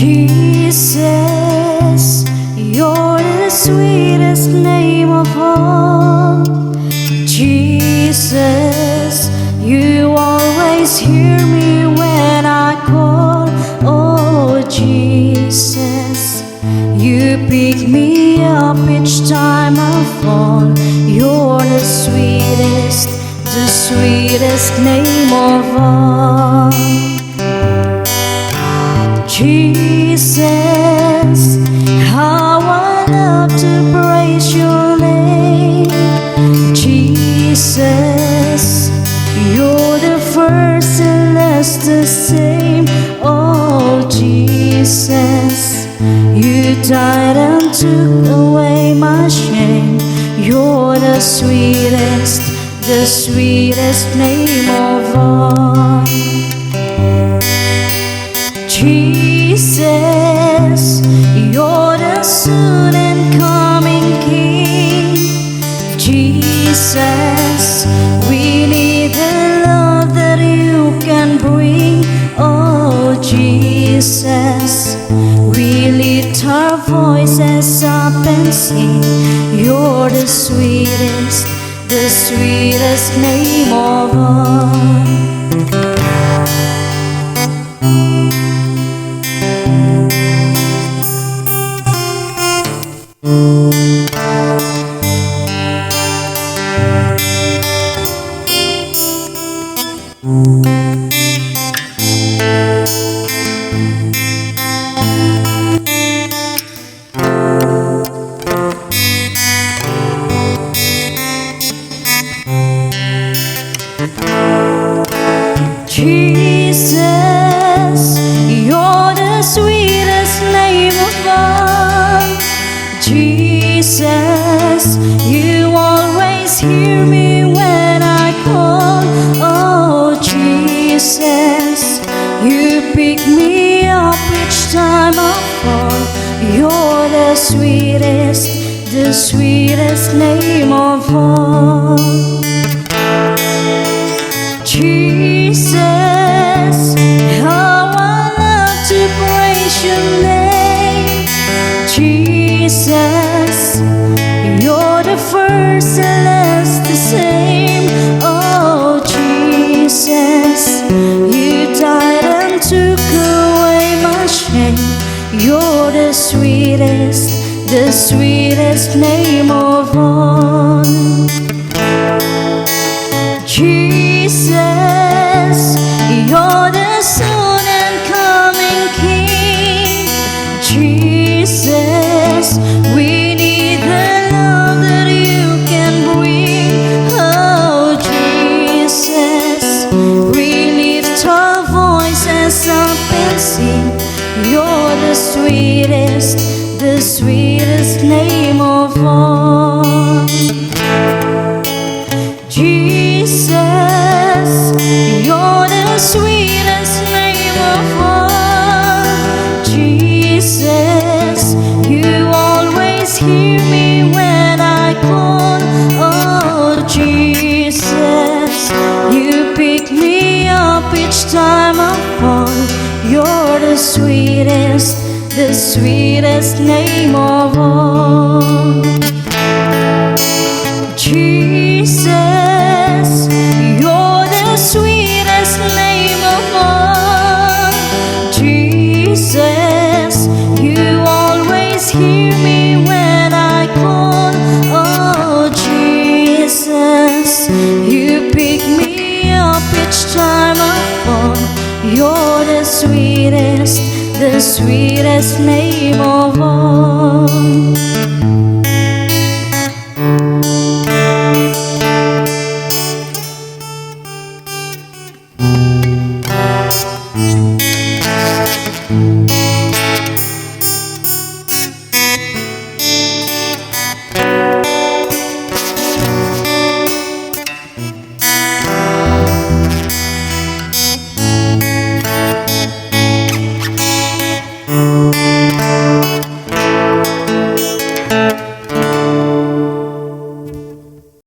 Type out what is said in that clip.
Jesus, you're the sweetest name of all. Jesus, you always hear me when I call. Oh Jesus, you pick me up each time I fall. You're the sweetest name of all. Jesus, how I love to praise your name. Jesus, you're the first and last the same. Oh Jesus, you died and took away my shame. You're the sweetest name of all. Jesus, you're the soon and coming King. Jesus, we need the love that you can bring. Oh Jesus, we lift our voices up and sing. You're the sweetest name of all. Jesus, you're the sweetest name of all. Jesus, you always hear me when I call. Oh Jesus, you pick me up each time I fall. You're the sweetest name of all. Jesus, how I love to praise your name. Jesus, you're the first and last the same. Oh Jesus, you died and took away my shame. You're the sweetest name of all. Jesus, you're the soon and coming King. Jesus, we need the love that you can bring. Oh Jesus, we lift our voices up and sing. You're the sweetest name of all. Jesus, you're the sweetest name of all. Jesus, you always hear me when I call. Oh Jesus, you pick me up each time I fall. You're the sweetest name of all. Jesus, you're the sweetest name of all. Jesus, you always hear me when I call. Oh Jesus, you pick me up each time I fall. You're the sweetest name of all.